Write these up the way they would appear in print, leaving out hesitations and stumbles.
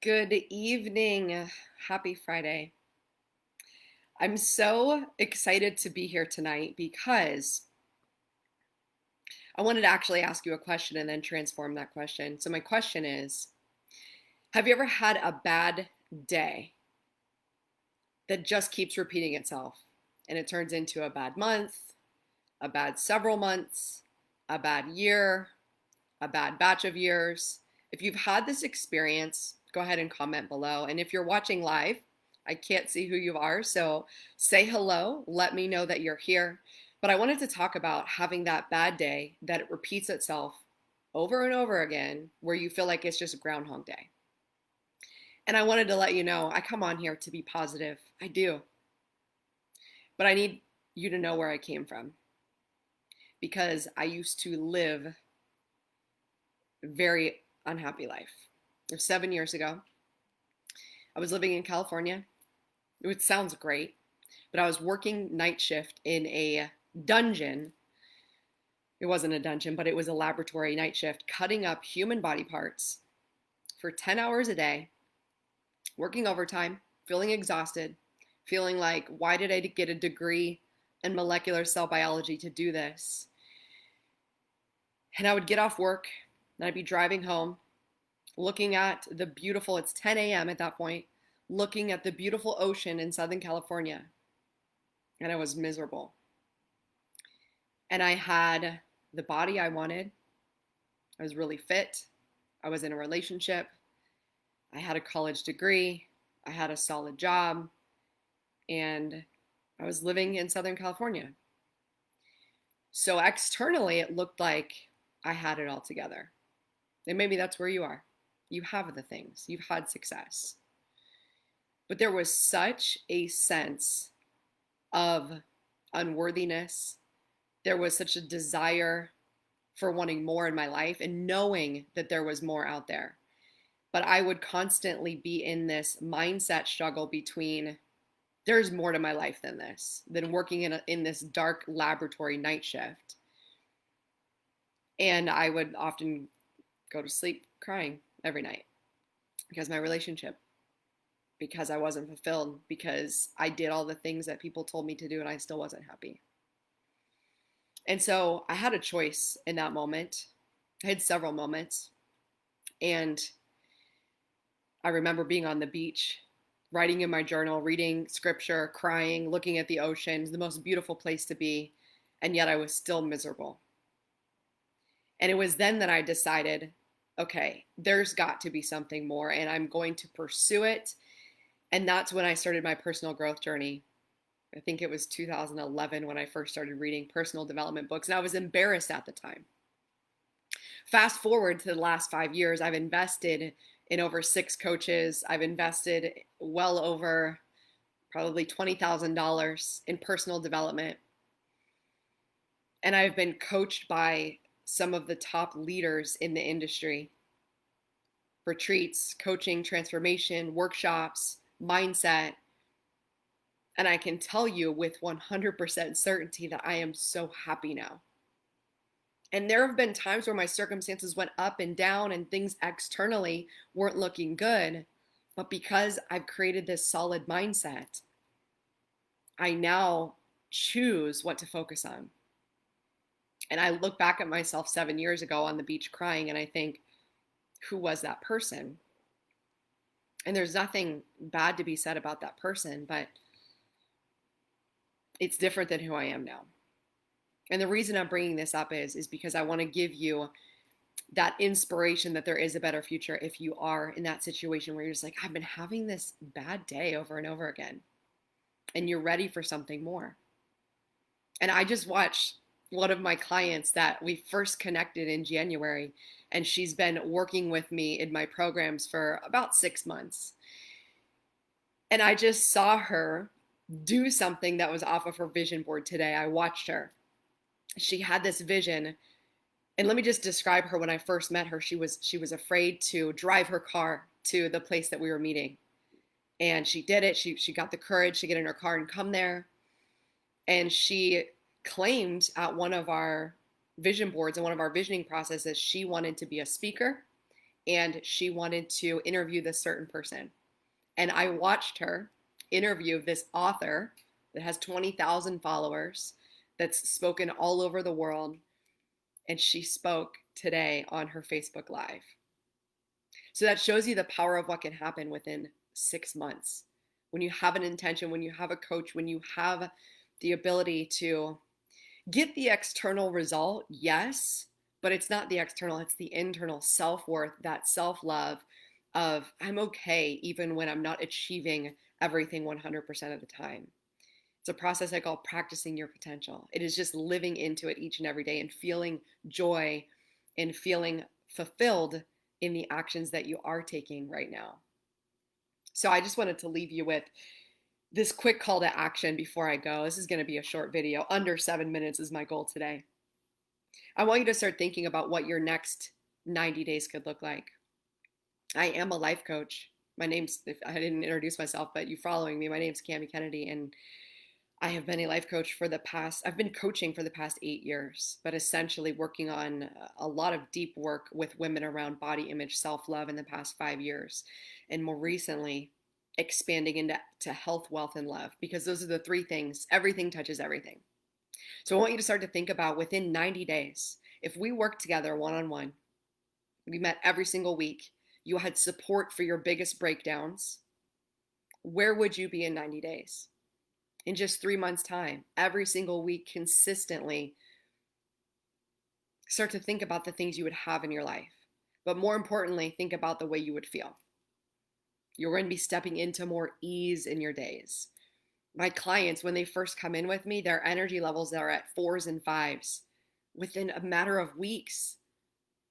Good evening. Happy Friday. I'm so excited to be here tonight because I wanted to actually ask you a question and then transform that question. So, my question is, have you ever had a bad day that just keeps repeating itself and it turns into a bad month, a bad several months, a bad year, a bad batch of years? If you've had this experience, go ahead and comment below. And if you're watching live, I can't see who you are, so say hello. Let me know that you're here. But I wanted to talk about having that bad day that it repeats itself over and over again, where you feel like it's just Groundhog Day. And I wanted to let you know I come on here to be positive. I do. But I need you to know where I came from because I used to live a very unhappy life. 7 years ago, I was living in California. It sounds great, but I was working night shift in a dungeon. It wasn't a dungeon, but it was a laboratory night shift, cutting up human body parts for 10 hours a day, working overtime, feeling exhausted, feeling like, why did I get a degree in molecular cell biology to do this? And I would get off work and I'd be driving home, looking at the beautiful, it's 10 a.m. at that point, looking at the beautiful ocean in Southern California. And I was miserable. And I had the body I wanted. I was really fit. I was in a relationship. I had a college degree. I had a solid job. And I was living in Southern California. So externally, it looked like I had it all together. And maybe that's where you are. You have the things, you've had success. But there was such a sense of unworthiness. There was such a desire for wanting more in my life and knowing that there was more out there. But I would constantly be in this mindset struggle between there's more to my life than this, than working in this dark laboratory night shift. And I would often go to sleep crying every night because my relationship, because I wasn't fulfilled, because I did all the things that people told me to do and I still wasn't happy. And so I had a choice in that moment. I had several moments. And I remember being on the beach, writing in my journal, reading scripture, crying, looking at the ocean, the most beautiful place to be. And yet I was still miserable. And it was then that I decided, okay, there's got to be something more, and I'm going to pursue it. And that's when I started my personal growth journey. I think it was 2011 when I first started reading personal development books, and I was embarrassed at the time. Fast forward to the last 5 years, I've invested in over 6 coaches. I've invested well over probably $20,000 in personal development. And I've been coached by some of the top leaders in the industry. Retreats, coaching, transformation, workshops, mindset. And I can tell you with 100% certainty that I am so happy now. And there have been times where my circumstances went up and down and things externally weren't looking good. But because I've created this solid mindset, I now choose what to focus on. And I look back at myself 7 years ago on the beach crying and I think, who was that person? And there's nothing bad to be said about that person, but it's different than who I am now. And the reason I'm bringing this up is because I want to give you that inspiration that there is a better future if you are in that situation where you're just like, I've been having this bad day over and over again, and you're ready for something more. And I just watched one of my clients that we first connected in January, and she's been working with me in my programs for about 6 months. And I just saw her do something that was off of her vision board today. I watched her. She had this vision, and let me just describe her. When I first met her, she was afraid to drive her car to the place that we were meeting. And she did it. She got the courage to get in her car and come there. And she claimed at one of our vision boards and one of our visioning processes she wanted to be a speaker and she wanted to interview this certain person. And I watched her interview this author that has 20,000 followers, that's spoken all over the world. And she spoke today on her Facebook Live. So that shows you the power of what can happen within 6 months. When you have an intention, when you have a coach, when you have the ability to get the external result, yes, but it's not the external, it's the internal self-worth, that self-love of I'm okay even when I'm not achieving everything 100% of the time. It's a process I call practicing your potential. It is just living into it each and every day and feeling joy and feeling fulfilled in the actions that you are taking right now. So I just wanted to leave you with this quick call to action before I go. This is going to be a short video. Under 7 minutes is my goal today. I want you to start thinking about what your next 90 days could look like. I am a life coach. My name's, if I didn't introduce myself, but you following me, my name's Cami Kennedy, and I have been a life coach I've been coaching for the past 8 years, but essentially working on a lot of deep work with women around body image, self-love in the past 5 years. And more recently, expanding into health, wealth, and love, because those are the three things. Everything touches everything. So I want you to start to think about within 90 days, if we work together one-on-one, we met every single week, you had support for your biggest breakdowns, where would you be in 90 days? In just 3 months' time, every single week, consistently start to think about the things you would have in your life. But more importantly, think about the way you would feel. You're going to be stepping into more ease in your days. My clients, when they first come in with me, their energy levels are at 4s and 5s. Within a matter of weeks,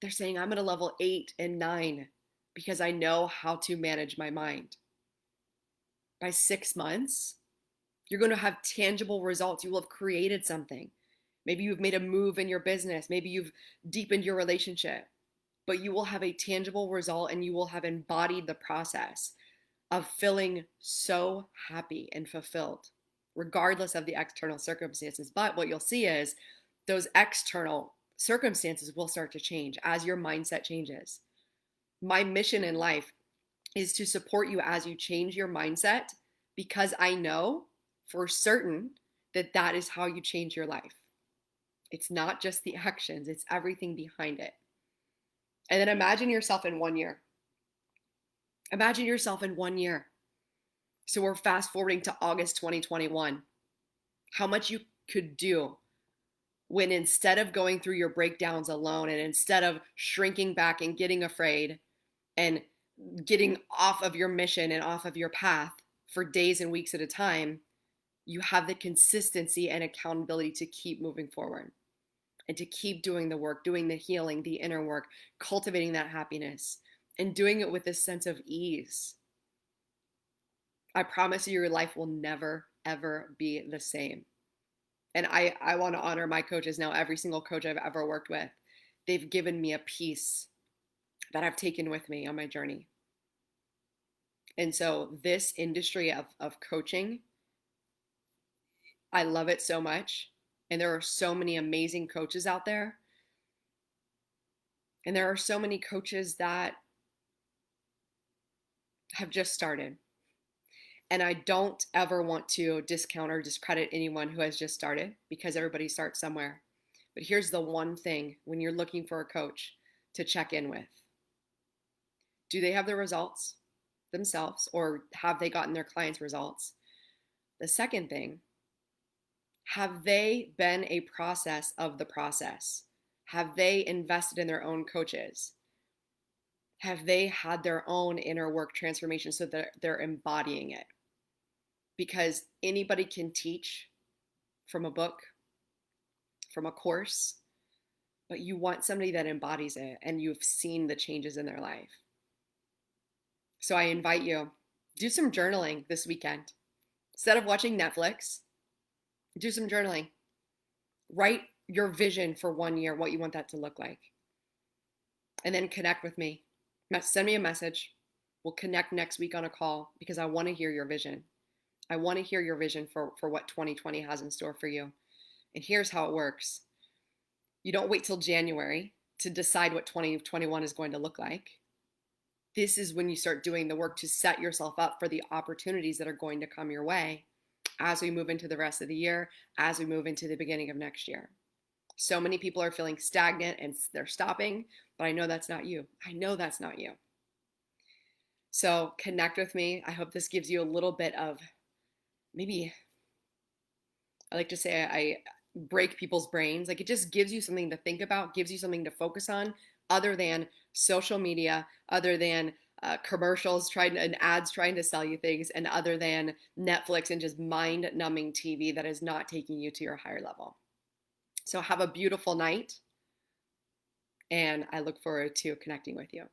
they're saying, I'm at a level 8 and 9 because I know how to manage my mind. By 6 months, you're going to have tangible results. You will have created something. Maybe you've made a move in your business. Maybe you've deepened your relationship. But you will have a tangible result and you will have embodied the process of feeling so happy and fulfilled, regardless of the external circumstances. But what you'll see is those external circumstances will start to change as your mindset changes. My mission in life is to support you as you change your mindset, because I know for certain that that is how you change your life. It's not just the actions, it's everything behind it. And then imagine yourself in 1 year. Imagine yourself in 1 year. So we're fast forwarding to August 2021. How much you could do when, instead of going through your breakdowns alone, and instead of shrinking back and getting afraid and getting off of your mission and off of your path for days and weeks at a time, you have the consistency and accountability to keep moving forward and to keep doing the work, doing the healing, the inner work, cultivating that happiness, and doing it with this sense of ease. I promise you, your life will never, ever be the same. And I want to honor my coaches now. Every single coach I've ever worked with, they've given me a piece that I've taken with me on my journey. And so this industry of coaching, I love it so much. And there are so many amazing coaches out there. And there are so many coaches that have just started. And I don't ever want to discount or discredit anyone who has just started, because everybody starts somewhere. But here's the one thing when you're looking for a coach to check in with. Do they have the results themselves, or have they gotten their clients results? The second thing, have they been a process of the process? Have they invested in their own coaches? Have they had their own inner work transformation so that they're embodying it? Because anybody can teach from a book, from a course, but you want somebody that embodies it and you've seen the changes in their life. So I invite you, do some journaling this weekend. Instead of watching Netflix, do some journaling. Write your vision for 1 year, what you want that to look like. And then connect with me. Send me a message. We'll connect next week on a call, because I want to hear your vision. I want to hear your vision for what 2020 has in store for you. And here's how it works. You don't wait till January to decide what 2021 is going to look like. this is when you start doing the work to set yourself up for the opportunities that are going to come your way as we move into the rest of the year, as we move into the beginning of next year. So many people are feeling stagnant and they're stopping, but I know that's not you. I know that's not you. So connect with me. I hope this gives you a little bit of, maybe, I like to say, I break people's brains. Like, it just gives you something to think about, gives you something to focus on other than social media, other than commercials and ads trying to sell you things, and other than Netflix and just mind numbing TV that is not taking you to your higher level. So have a beautiful night, and I look forward to connecting with you.